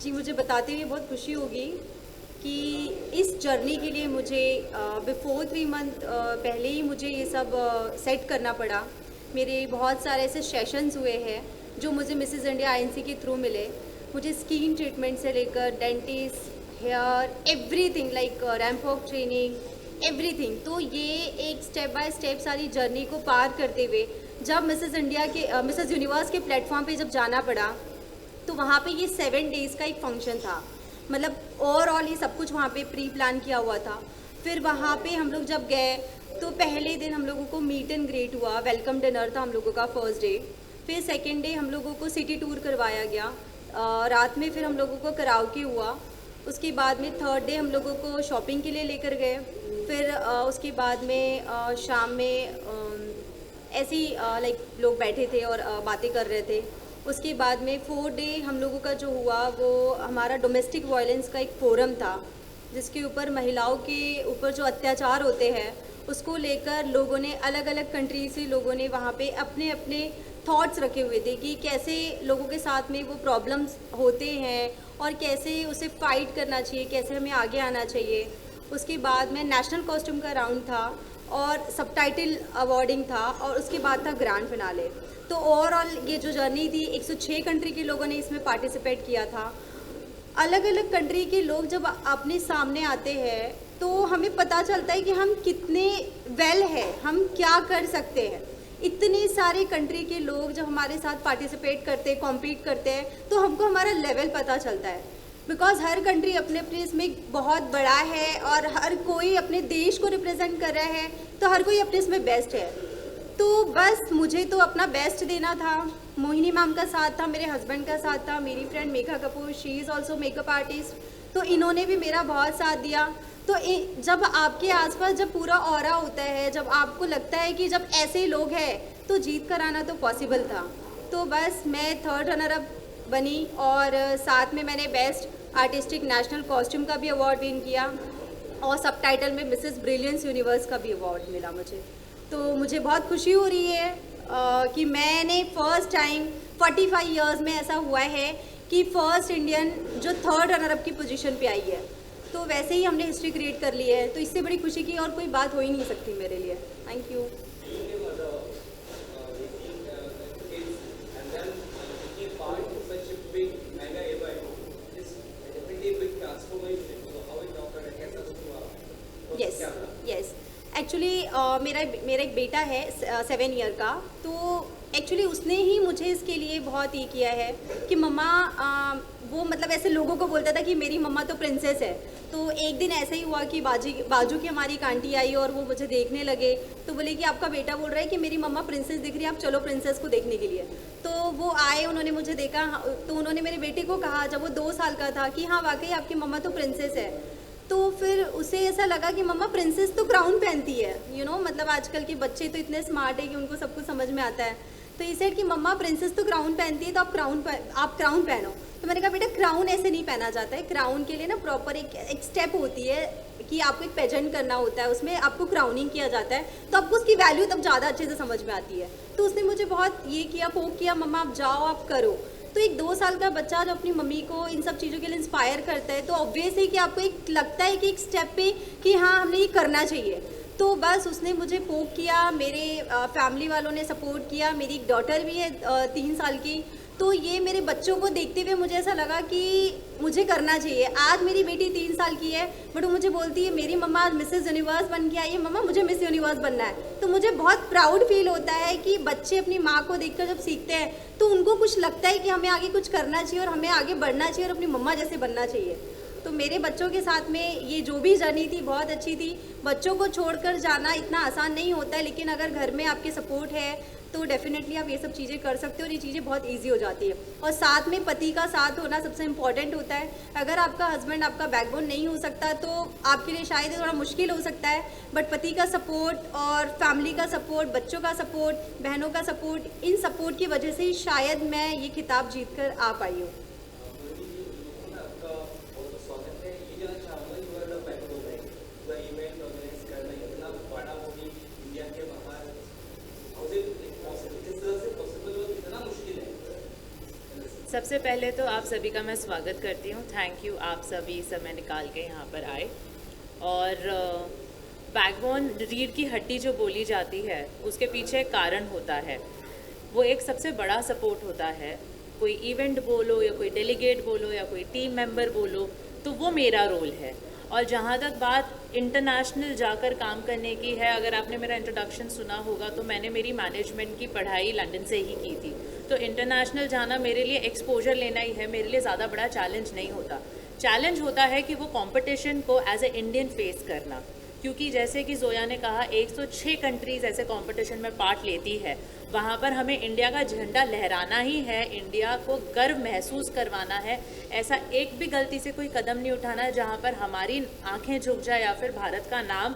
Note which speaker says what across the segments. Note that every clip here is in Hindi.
Speaker 1: जी, मुझे बताते हुए बहुत खुशी होगी कि इस जर्नी के लिए मुझे बिफ़ोर 3 मंथ पहले ही मुझे ये सब सेट करना पड़ा। मेरे बहुत सारे ऐसे सेशंस हुए हैं, जो मुझे मिसेस इंडिया आईएनसी के थ्रू मिले। मुझे स्किन ट्रीटमेंट से लेकर dentist, hair, everything like ramp walk training, everything. तो ये एक स्टेप बाय स्टेप सारी जर्नी को पार करते हुए जब मिसेस इंडिया के मिसेस यूनिवर्स के प्लेटफॉर्म पे जब जाना पड़ा, तो वहाँ पे ये 7 डेज़ का एक फंक्शन था। मतलब ओवरऑल ये सब कुछ वहाँ पे प्री प्लान किया हुआ था। फिर वहाँ पे हम लोग जब गए तो पहले दिन हम लोगों को मीट एंड ग्रेट हुआ, वेलकम डिनर था हम लोगों का फर्स्ट डे। फिर सेकेंड डे हम लोगों को सिटी टूर करवाया गया। रात में फिर हम लोगों को कराओके हुआ। उसके बाद में थर्ड डे हम लोगों को शॉपिंग के लिए लेकर गए। फिर उसके बाद में शाम में ऐसे ही लाइक लोग बैठे थे और बातें कर रहे थे। उसके बाद में 4 डे हम लोगों का जो हुआ वो हमारा डोमेस्टिक वायलेंस का एक फोरम था, जिसके ऊपर महिलाओं के ऊपर जो अत्याचार होते हैं उसको लेकर लोगों ने अलग अलग कंट्री से लोगों ने वहाँ पे अपने अपने थॉट्स रखे हुए थे कि कैसे लोगों के साथ में वो प्रॉब्लम्स होते हैं और कैसे उसे फाइट करना चाहिए, कैसे हमें आगे आना चाहिए। उसके बाद में नेशनल कॉस्ट्यूम का राउंड था और सबटाइटल अवार्डिंग था और उसके बाद था ग्रैंड फिनाले। तो ओवरऑल ये जो जर्नी थी 106 कंट्री के लोगों ने इसमें पार्टिसिपेट किया था। अलग अलग कंट्री के लोग जब अपने सामने आते हैं तो हमें पता चलता है कि हम कितने वेल हैं, हम क्या कर सकते हैं। इतने सारे कंट्री के लोग जब हमारे साथ पार्टिसिपेट करते हैं, कॉम्पीट करते हैं, तो हमको हमारा लेवल पता चलता है। बिकॉज हर कंट्री अपने अपने इसमें बहुत बड़ा है और हर कोई अपने देश को रिप्रेजेंट कर रहा है, तो हर कोई अपने इसमें बेस्ट है। तो बस मुझे तो अपना बेस्ट देना था। मोहिनी मैम का साथ था, मेरे हस्बैंड का साथ था, मेरी friend Megha Kapoor, she is also makeup artist, तो इन्होंने भी मेरा बहुत साथ दिया। तो जब आपके आसपास जब पूरा ऑरा होता है, जब आपको लगता है कि जब ऐसे लोग हैं तो जीत कर आना तो पॉसिबल था। तो बस मैं थर्ड रनर अप बनी और साथ में मैंने बेस्ट आर्टिस्टिक नेशनल कॉस्ट्यूम का भी अवार्ड विन किया और सबटाइटल में मिसेस ब्रिलियंस यूनिवर्स का भी अवार्ड मिला मुझे। तो मुझे बहुत खुशी हो रही है कि मैंने फर्स्ट टाइम 45 इयर्स में ऐसा हुआ है कि फर्स्ट इंडियन जो थर्ड रनर अप की पोजीशन पे आई है। तो वैसे ही हमने हिस्ट्री क्रिएट कर ली है, तो इससे बड़ी खुशी की और कोई बात हो ही नहीं सकती मेरे लिए। Thank you. Yes yes. Actually मेरा मेरा एक बेटा है 7 ईयर का। तो एक्चुअली उसने ही मुझे इसके लिए बहुत ये किया है कि मम्मा वो मतलब ऐसे लोगों को बोलता था कि मेरी मम्मा तो प्रिंसेस है। तो एक दिन ऐसा ही हुआ कि बाजू की हमारी एक आंटी आई और वो मुझे देखने लगे, तो बोले कि आपका बेटा बोल रहा है कि मेरी मम्मा प्रिंसेस दिख रही है, आप चलो प्रिंसेस को देखने के लिए। तो वो आए, उन्होंने मुझे देखा, तो उन्होंने मेरे बेटे को कहा जब वो 2 साल का था कि हाँ वाकई आपकी मम्मा तो प्रिंसेस है। तो फिर उसे ऐसा लगा कि मम्मा प्रिंसेस तो क्राउन पहनती है, मतलब आजकल के बच्चे तो इतने स्मार्ट है कि उनको सब कुछ समझ में आता है। तो ये सेड कि मम्मा प्रिंसेस तो क्राउन पहनती है, तो आप क्राउन पहनो। तो मैंने कहा बेटा क्राउन ऐसे नहीं पहना जाता है, क्राउन के लिए ना प्रॉपर एक स्टेप होती है कि आपको एक पेजेंट करना होता है, उसमें आपको क्राउनिंग किया जाता है, तो आपको उसकी वैल्यू तब ज़्यादा अच्छे से समझ में आती है। तो उसने मुझे बहुत ये किया, पोक किया, मम्मा आप जाओ आप करो। तो एक 2 साल का बच्चा जो अपनी मम्मी को इन सब चीज़ों के लिए इंस्पायर करता है, तो ऑब्वियस है कि आपको एक लगता है कि एक स्टेप पे कि हाँ हमने ये करना चाहिए। तो बस उसने मुझे पोक किया, मेरे फैमिली वालों ने सपोर्ट किया। मेरी एक डॉटर भी है 3 साल की। तो ये मेरे बच्चों को देखते हुए मुझे ऐसा लगा कि मुझे करना चाहिए। आज मेरी बेटी 3 साल की है, बट वो मुझे बोलती है मेरी मम्मा आज मिसेस यूनिवर्स बन के आई है, मम्मा मुझे मिस यूनिवर्स बनना है। तो मुझे बहुत प्राउड फील होता है कि बच्चे अपनी माँ को देखकर जब सीखते हैं तो उनको कुछ लगता है कि हमें आगे कुछ करना चाहिए और हमें आगे बढ़ना चाहिए और अपनी मम्मा जैसे बनना चाहिए। तो मेरे बच्चों के साथ में ये जो भी जर्नी थी बहुत अच्छी थी। बच्चों को छोड़कर जाना इतना आसान नहीं होता है, लेकिन अगर घर में आपके सपोर्ट है तो डेफिनेटली आप ये सब चीज़ें कर सकते हो और ये चीज़ें बहुत इजी हो जाती है। और साथ में पति का साथ होना सबसे इम्पॉर्टेंट होता है। अगर आपका हस्बैंड आपका बैकबोन नहीं हो सकता तो आपके लिए शायद थोड़ा मुश्किल हो सकता है, बट पति का सपोर्ट और फैमिली का सपोर्ट, बच्चों का सपोर्ट, बहनों का सपोर्ट, इन सपोर्ट की वजह से ही शायद मैं ये खिताब जीत कर आ पाई हूँ।
Speaker 2: सबसे पहले तो आप सभी का मैं स्वागत करती हूँ। थैंक यू, आप सभी समय निकाल के यहाँ पर आए। और बैकबोन, रीढ़ की हड्डी जो बोली जाती है, उसके पीछे एक कारण होता है। वो एक सबसे बड़ा सपोर्ट होता है। कोई इवेंट बोलो या कोई डेलीगेट बोलो या कोई टीम मेंबर बोलो, तो वो मेरा रोल है। और जहाँ तक बात इंटरनेशनल जाकर काम करने की है, अगर आपने मेरा इंट्रोडक्शन सुना होगा तो मैंने मेरी मैनेजमेंट की पढ़ाई लंदन से ही की थी। तो इंटरनेशनल जाना मेरे लिए एक्सपोजर लेना ही है, मेरे लिए ज़्यादा बड़ा चैलेंज नहीं होता। चैलेंज होता है कि वो कंपटीशन को एज ए इंडियन फेस करना, क्योंकि जैसे कि जोया ने कहा 106 कंट्रीज़ ऐसे कंपटीशन में पार्ट लेती है। वहाँ पर हमें इंडिया का झंडा लहराना ही है, इंडिया को गर्व महसूस करवाना है। ऐसा एक भी गलती से कोई कदम नहीं उठाना है जहाँ पर हमारी आंखें झुक जाए या फिर भारत का नाम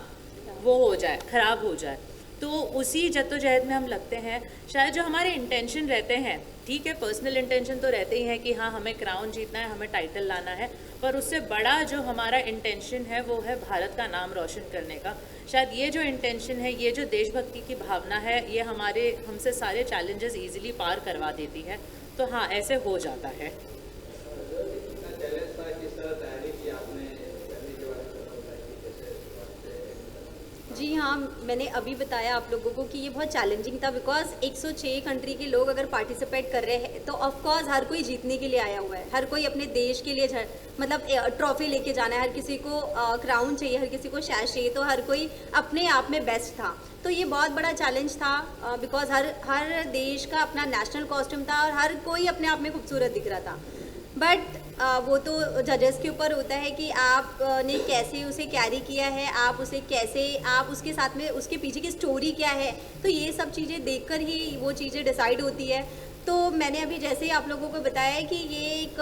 Speaker 2: वो हो जाए, खराब हो जाए। तो उसी जद्दोजहद में हम लगते हैं। शायद जो हमारे इंटेंशन रहते हैं, ठीक है, पर्सनल इंटेंशन तो रहते ही हैं कि हाँ हमें क्राउन जीतना है, हमें टाइटल लाना है, पर उससे बड़ा जो हमारा इंटेंशन है वो है भारत का नाम रोशन करने का। शायद ये जो इंटेंशन है, ये जो देशभक्ति की भावना है, ये हमसे सारे चैलेंजेस ईजिली पार करवा देती है। तो हाँ, ऐसे हो जाता है।
Speaker 1: जी हाँ, मैंने अभी बताया आप लोगों को कि ये बहुत चैलेंजिंग था, बिकॉज 106 कंट्री के लोग अगर पार्टिसिपेट कर रहे हैं तो ऑफ कोर्स हर कोई जीतने के लिए आया हुआ है, हर कोई अपने देश के लिए मतलब ट्रॉफी लेके जाना है, हर किसी को क्राउन चाहिए, हर किसी को शैश चाहिए, तो हर कोई अपने आप में बेस्ट था। तो ये बहुत बड़ा चैलेंज था, बिकॉज हर देश का अपना नेशनल कॉस्ट्यूम था और हर कोई अपने आप में खूबसूरत दिख रहा था। बट वो तो जजेस के ऊपर होता है कि आपने कैसे उसे कैरी किया है, आप उसे कैसे, आप उसके साथ में उसके पीछे की स्टोरी क्या है, तो ये सब चीज़ें देखकर ही वो चीज़ें डिसाइड होती है। तो मैंने अभी जैसे ही आप लोगों को बताया कि ये एक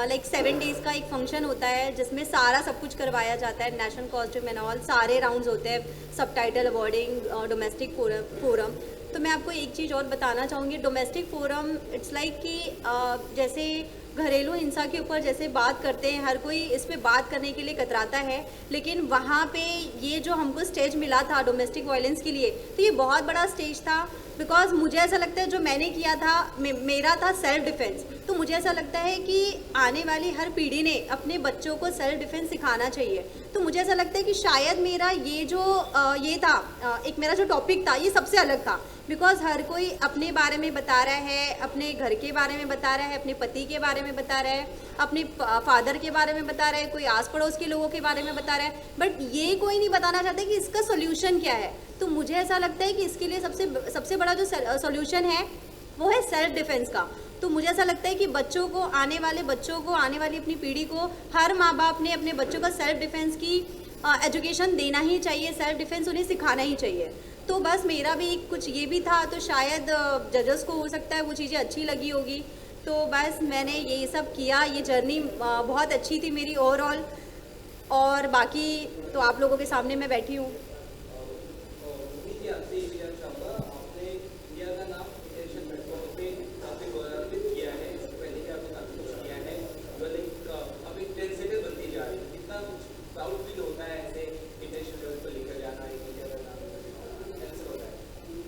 Speaker 1: लाइक 7 डेज़ का एक फंक्शन होता है जिसमें सारा सब कुछ करवाया जाता है, नेशनल कॉस्ट्यूम एंड ऑल, सारे राउंड्स होते हैं, सब टाइटल अवॉर्डिंग, डोमेस्टिक फोरम। तो मैं आपको एक चीज़ और बताना चाहूँगी, डोमेस्टिक फोरम इट्स लाइक कि जैसे घरेलू हिंसा के ऊपर जैसे बात करते हैं, हर कोई इस पे बात करने के लिए कतराता है, लेकिन वहाँ पे ये जो हमको स्टेज मिला था डोमेस्टिक वायलेंस के लिए, तो ये बहुत बड़ा स्टेज था। बिकॉज मुझे ऐसा लगता है जो मैंने किया था, मेरा था सेल्फ डिफेंस। तो मुझे ऐसा लगता है कि आने वाली हर पीढ़ी ने अपने बच्चों को सेल्फ डिफेंस सिखाना चाहिए। तो मुझे ऐसा लगता है कि शायद मेरा ये जो ये था, एक मेरा जो टॉपिक था, ये सबसे अलग था। बिकॉज हर कोई अपने बारे में बता रहा है, अपने घर के बारे में बता रहा है, अपने पति के बारे में बता रहा है, अपने फादर के बारे में बता रहा है, कोई आस पड़ोस के लोगों के बारे में बता रहा है, बट ये कोई नहीं बताना चाहता कि इसका सोल्यूशन क्या है। तो मुझे ऐसा लगता है कि इसके लिए सबसे बड़ा जो सोल्यूशन है वो है सेल्फ डिफेंस का। तो मुझे ऐसा लगता है कि बच्चों को, आने वाली अपनी पीढ़ी को, हर माँ बाप ने अपने बच्चों को सेल्फ डिफेंस की एजुकेशन देना ही चाहिए, सेल्फ डिफेंस उन्हें सिखाना ही चाहिए। तो बस मेरा भी कुछ ये भी था, तो शायद जजेस को हो सकता है वो चीज़ें अच्छी लगी होगी। तो बस मैंने ये सब किया, ये जर्नी बहुत अच्छी थी मेरी ओवरऑल, और बाकी तो आप लोगों के सामने मैं बैठी हूँ।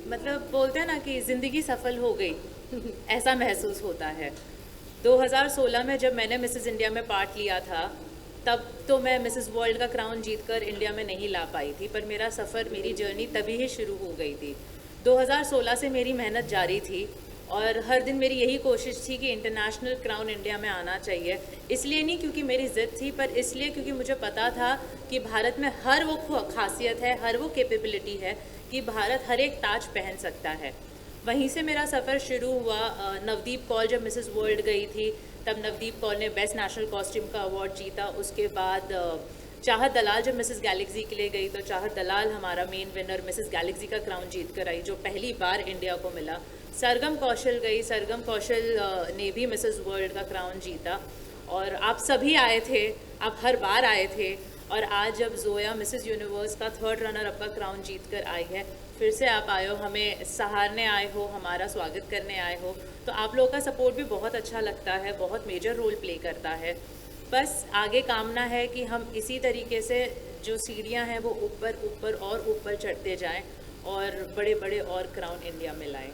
Speaker 2: मतलब बोलते हैं ना कि ज़िंदगी सफल हो गई, ऐसा महसूस होता है। 2016 में जब मैंने मिसेस इंडिया में पार्ट लिया था, तब तो मैं मिसेस वर्ल्ड का क्राउन जीतकर इंडिया में नहीं ला पाई थी, पर मेरा सफ़र, मेरी जर्नी तभी ही शुरू हो गई थी। 2016 से मेरी मेहनत जारी थी और हर दिन मेरी यही कोशिश थी कि इंटरनेशनल क्राउन इंडिया में आना चाहिए। इसलिए नहीं क्योंकि मेरी ज़िद थी, पर इसलिए क्योंकि मुझे पता था कि भारत में हर वो खासियत है, हर वो कैपेबिलिटी है कि भारत हर एक ताज पहन सकता है। वहीं से मेरा सफ़र शुरू हुआ। नवदीप कौर जब मिसेस वर्ल्ड गई थी, तब नवदीप कौर ने बेस्ट नेशनल कॉस्ट्यूम का अवार्ड जीता। उसके बाद चाहत दलाल जब मिसेस गैलेक्सी के लिए गई, तो चाहत दलाल हमारा मेन विनर मिसेस गैलेक्सी का क्राउन जीत कर आई, जो पहली बार इंडिया को मिला। सरगम कौशल गई, सरगम कौशल ने भी मिसेस वर्ल्ड का क्राउन जीता। और आप सभी आए थे, आप हर बार आए थे। और आज जब जोया मिसेस यूनिवर्स का 3rd रनर अप का क्राउन जीत कर आई है, फिर से आप आए हो, हमें सहारने आए हो, हमारा स्वागत करने आए हो, तो आप लोगों का सपोर्ट भी बहुत अच्छा लगता है, बहुत मेजर रोल प्ले करता है। बस आगे कामना है कि हम इसी तरीके से जो सीढ़ियां हैं वो ऊपर ऊपर और ऊपर चढ़ते जाएं और बड़े बड़े और क्राउन इंडिया में लाएं।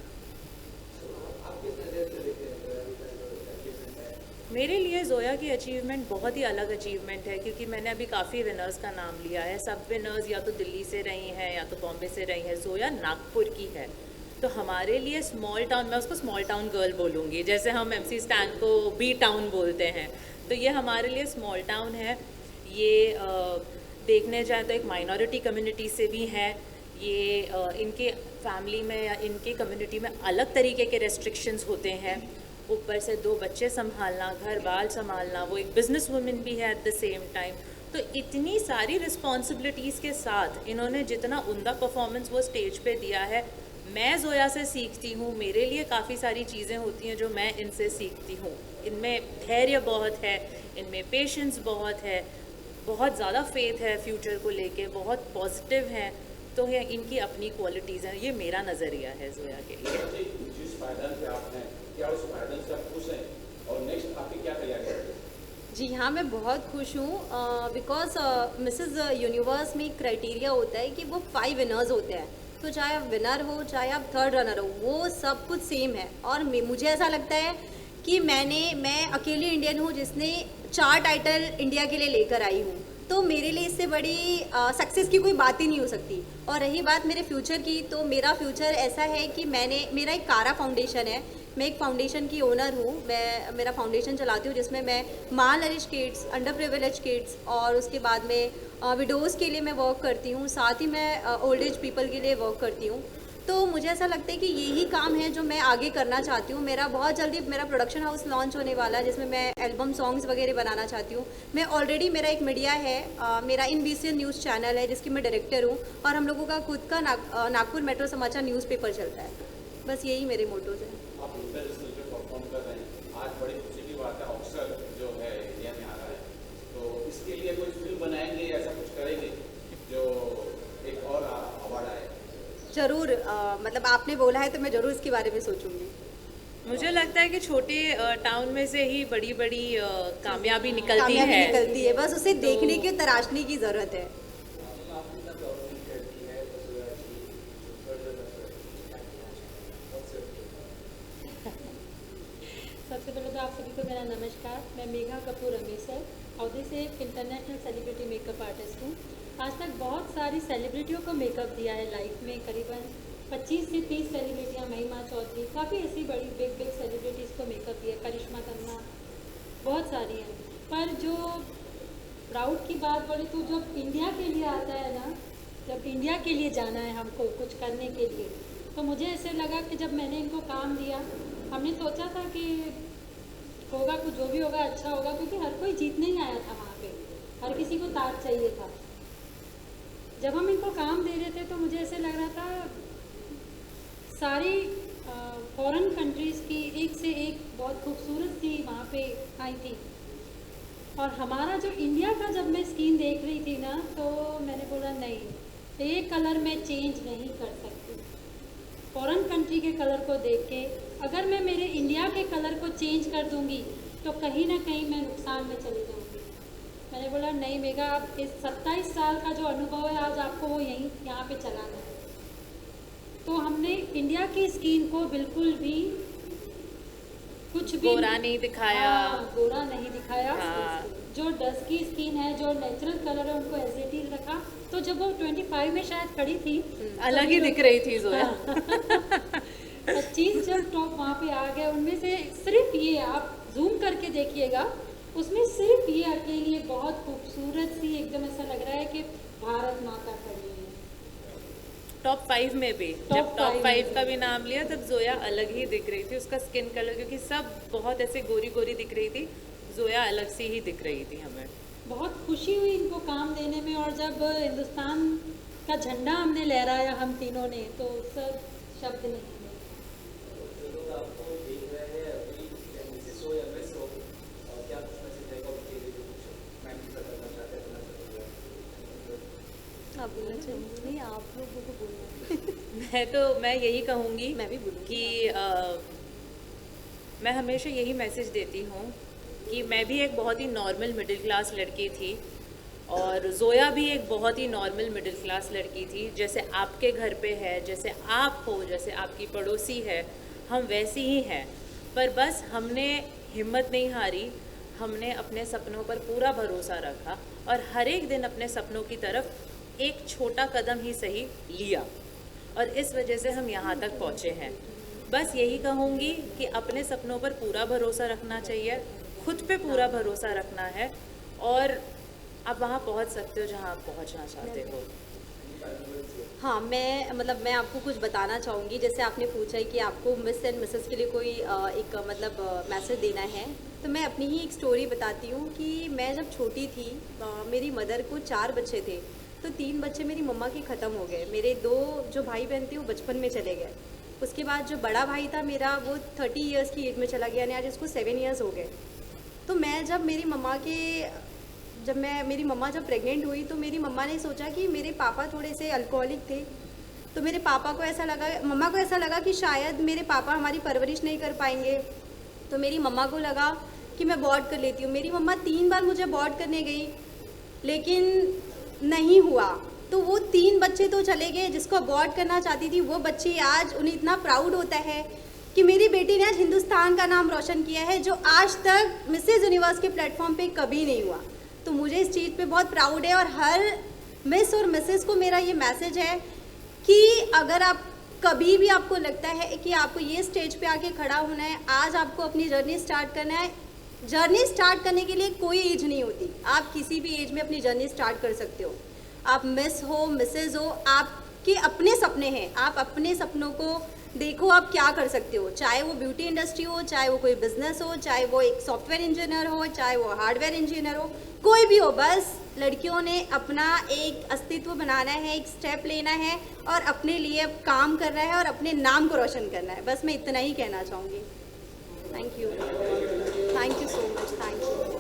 Speaker 2: मेरे लिए ज़ोया की अचीवमेंट बहुत ही अलग अचीवमेंट है, क्योंकि मैंने अभी काफ़ी विनर्स का नाम लिया है। सब विनर्स या तो दिल्ली से रही हैं या तो बॉम्बे से रही हैं। ज़ोया नागपुर की है, तो हमारे लिए स्मॉल टाउन, मैं उसको स्मॉल टाउन गर्ल बोलूँगी, जैसे हम MC स्टैन को बी टाउन बोलते हैं। तो ये हमारे लिए स्मॉल टाउन है। ये देखने जाए तो एक माइनॉरिटी कम्युनिटी से भी हैं। ये इनके फैमिली में या इनके कम्युनिटी में अलग तरीके के रेस्ट्रिक्शंस होते हैं। ऊपर से 2 बच्चे संभालना, घर बार संभालना, वो एक बिजनेस वुमेन भी है एट द सेम टाइम। तो इतनी सारी रिस्पॉन्सिबिलिटीज़ के साथ इन्होंने जितना उम्दा परफॉर्मेंस वो स्टेज पे दिया है, मैं ज़ोया से सीखती हूँ। मेरे लिए काफ़ी सारी चीज़ें होती हैं जो मैं इनसे सीखती हूँ। इनमें धैर्य बहुत है, इनमें पेशेंस बहुत है, बहुत ज़्यादा फेथ है फ्यूचर को लेके, बहुत पॉजिटिव हैं। तो ये इनकी अपनी क्वालिटीज़ हैं। ये मेरा नज़रिया है ज़ोया के लिए।
Speaker 3: जिस पायदान पे आप हैं, क्या उस पायदान से आप खुश हैं और नेक्स्ट आपकी क्या तैयारी है?
Speaker 1: जी हाँ, मैं बहुत खुश हूँ बिकॉज मिसेस यूनिवर्स में क्राइटेरिया होता है कि वो 5 विनर्स होते हैं। तो चाहे आप विनर हो, चाहे आप 3rd रनर हो, वो सब कुछ सेम है। और मुझे ऐसा लगता है कि मैं अकेली इंडियन हूँ जिसने 4 टाइटल इंडिया के लिए लेकर आई हूँ। तो मेरे लिए इससे बड़ी सक्सेस की कोई बात ही नहीं हो सकती। और रही बात मेरे फ्यूचर की, तो मेरा फ्यूचर ऐसा है कि मेरा एक कारा फाउंडेशन है। मैं एक फाउंडेशन की ओनर हूँ। मैं मेरा फाउंडेशन चलाती हूँ जिसमें मैं माल-नरिश किड्स, अंडर प्रिविलेज किड्स और उसके बाद में विडोज़ के लिए मैं वर्क करती हूँ। साथ ही मैं ओल्ड एज पीपल के लिए वर्क करती हूँ। तो मुझे ऐसा लगता है कि यही काम है जो मैं आगे करना चाहती हूँ। मेरा बहुत जल्दी मेरा प्रोडक्शन हाउस लॉन्च होने वाला है जिसमें मैं एल्बम सॉन्ग्स वगैरह बनाना चाहती हूँ। मैं ऑलरेडी मेरा एक मीडिया है, मेरा INBCN न्यूज़ चैनल है जिसकी मैं डायरेक्टर हूँ। और हम लोगों का खुद का नागपुर मेट्रो समाचार न्यूज़पेपर चलता है। बस यही मेरे मोटोज़ हैं।
Speaker 3: आप इंटरनेशनल पे परफॉर्म कर रहे हैं, आज बड़ी खुशी की बात है, ऑस्कर जो है इंडिया में आ रहा है, तो इसके लिए कोई फिल्म बनाएंगे, ऐसा कुछ करेंगे जो एक और अवार्ड आए?
Speaker 1: ज़रूर, मतलब आपने बोला है तो मैं ज़रूर इसके बारे में सोचूंगी।
Speaker 2: मुझे लगता है कि छोटे टाउन में से ही बड़ी बड़ी कामयाबी निकलती है।
Speaker 1: बस उसे देखने की, तराशने की ज़रूरत है।
Speaker 4: सबसे पहले तो आप सभी को मेरा नमस्कार। मैं मेघा कपूर अमृतसर, अवधि से एक इंटरनेशनल सेलिब्रिटी मेकअप आर्टिस्ट हूँ। आज तक बहुत सारी सेलिब्रिटियों को मेकअप दिया है लाइफ में, करीबन 25 से 30 सेलिब्रिटियाँ, महिमा चौधरी, काफ़ी ऐसी बड़ी बिग सेलिब्रिटीज़ को मेकअप दिया, करिश्मा तन्ना, बहुत सारी हैं। पर जो प्राउड की बात बोले तो जब इंडिया के लिए आता है ना, जब इंडिया के लिए जाना है हमको कुछ करने के लिए, तो मुझे ऐसे लगा कि जब मैंने इनको काम दिया, हमने सोचा था कि होगा कुछ, जो भी होगा अच्छा होगा, क्योंकि हर कोई जीतने ही आया था वहाँ पे, हर किसी को ताज चाहिए था। जब हम इनको काम दे रहे थे तो मुझे ऐसे लग रहा था सारी फॉरेन कंट्रीज़ की एक से एक बहुत खूबसूरत सी वहाँ पे आई थी। और हमारा जो इंडिया का जब मैं स्किन देख रही थी ना, तो मैंने बोला नहीं, एक कलर मैं चेंज नहीं कर सकती। फॉरेन कंट्री के कलर को देख के अगर मैं मेरे इंडिया के कलर को चेंज कर दूंगी तो कहीं ना कहीं मैं नुकसान में चली जाऊंगी। मैंने बोला नहीं मेघा, आप इस 27 साल का जो अनुभव है आज आपको वो यहाँ पे चलाना है। तो हमने इंडिया की स्किन को बिल्कुल भी कुछ भी
Speaker 2: गोरा नहीं दिखाया।
Speaker 4: गोरा नहीं दिखाया।
Speaker 2: हाँ।
Speaker 4: जो डस्की स्किन है, जो नेचुरल कलर है, उनको एज इट इज रखा। तो जब वो 25 में शायद खड़ी थी,
Speaker 2: अलग ही दिख रही थी ज़ोया।
Speaker 4: 25 जब टॉप वहाँ पे आ गए, उनमें से सिर्फ ये आप जूम करके देखिएगा, उसमें सिर्फ ये अकेली बहुत खूबसूरत सी, एकदम ऐसा लग रहा है कि भारत माता खड़ी है।
Speaker 2: टॉप 5 में भी,
Speaker 4: टॉप
Speaker 2: जब टॉप
Speaker 4: 5
Speaker 2: 5
Speaker 4: में
Speaker 2: का भी नाम लिया तब ज़ोया अलग ही दिख रही थी। उसका स्किन कलर, क्योंकि सब बहुत ऐसे गोरी गोरी दिख रही थी, ज़ोया अलग सी ही दिख रही थी हमें।
Speaker 4: बहुत खुशी हुई इनको काम देने में। और जब हिंदुस्तान का झंडा हमने लहराया हम तीनों ने, तो सब शब्द नहीं है।
Speaker 1: आप बोलना चाहिए? नहीं, आप लोगों को बोलना है।
Speaker 2: मैं यही कहूँगी
Speaker 1: मैं भी बोलूँगी।
Speaker 2: कि मैं हमेशा यही मैसेज देती हूँ कि मैं भी एक बहुत ही नॉर्मल मिडिल क्लास लड़की थी और ज़ोया भी एक बहुत ही नॉर्मल मिडिल क्लास लड़की थी। जैसे आपके घर पे है, जैसे आप हो, जैसे आपकी पड़ोसी है, हम वैसी ही हैं। पर बस हमने हिम्मत नहीं हारी, हमने अपने सपनों पर पूरा भरोसा रखा और हर एक दिन अपने सपनों की तरफ एक छोटा कदम ही सही लिया और इस वजह से हम यहाँ तक पहुँचे हैं। बस यही कहूँगी कि अपने सपनों पर पूरा भरोसा रखना चाहिए, खुद पे पूरा भरोसा रखना है और आप वहाँ पहुँच सकते हो जहाँ आप पहुँचना चाहते हो।
Speaker 1: हाँ, मैं आपको कुछ बताना चाहूँगी। जैसे आपने पूछा है कि आपको मिस एंड मिसेस के लिए कोई एक मैसेज देना है, तो मैं अपनी ही एक स्टोरी बताती हूँ कि मैं जब छोटी थी मेरी मदर को 4 बच्चे थे, तो 3 बच्चे मेरी मम्मा के ख़त्म हो गए। मेरे 2 जो भाई बहन थे वो बचपन में चले गए। उसके बाद जो बड़ा भाई था मेरा वो 30 ईयर्स की एज में चला गया, यानी आज उसको 7 ईयर्स हो गए। तो मैं जब मेरी मम्मा जब प्रेग्नेंट हुई तो मेरी मम्मा ने सोचा कि मेरे पापा थोड़े से अल्कोहलिक थे, तो मेरे पापा को ऐसा लगा, मम्मा को ऐसा लगा कि शायद मेरे पापा हमारी परवरिश नहीं कर पाएंगे। तो मेरी मम्मा को लगा कि मैं अबॉर्ट कर लेती हूँ। मेरी मम्मा 3 बार मुझे अबॉर्ट करने गई, लेकिन नहीं हुआ। तो वो 3 बच्चे तो चले गए, जिसको अबॉर्ट करना चाहती थी वो बच्ची आज उन्हें इतना प्राउड होता है कि मेरी बेटी ने आज हिंदुस्तान का नाम रोशन किया है, जो आज तक मिसेज यूनिवर्स के प्लेटफॉर्म पे कभी नहीं हुआ। तो मुझे इस चीज़ पे बहुत प्राउड है और हर मिस और मिसेस को मेरा ये मैसेज है कि अगर आप कभी भी आपको लगता है कि आपको ये स्टेज पे आके खड़ा होना है, आज आपको अपनी जर्नी स्टार्ट करना है। जर्नी स्टार्ट करने के लिए कोई एज नहीं होती, आप किसी भी एज में अपनी जर्नी स्टार्ट कर सकते हो। आप मिस हो, मिसेज हो, आपके अपने सपने हैं, आप अपने सपनों को देखो आप क्या कर सकते हो, चाहे वो ब्यूटी इंडस्ट्री हो, चाहे वो कोई बिजनेस हो, चाहे वो एक सॉफ्टवेयर इंजीनियर हो, चाहे वो हार्डवेयर इंजीनियर हो, कोई भी हो। बस लड़कियों ने अपना एक अस्तित्व बनाना है, एक स्टेप लेना है और अपने लिए काम करना है और अपने नाम को रोशन करना है। बस मैं इतना ही कहना चाहूँगी। Thank you so much, thank you.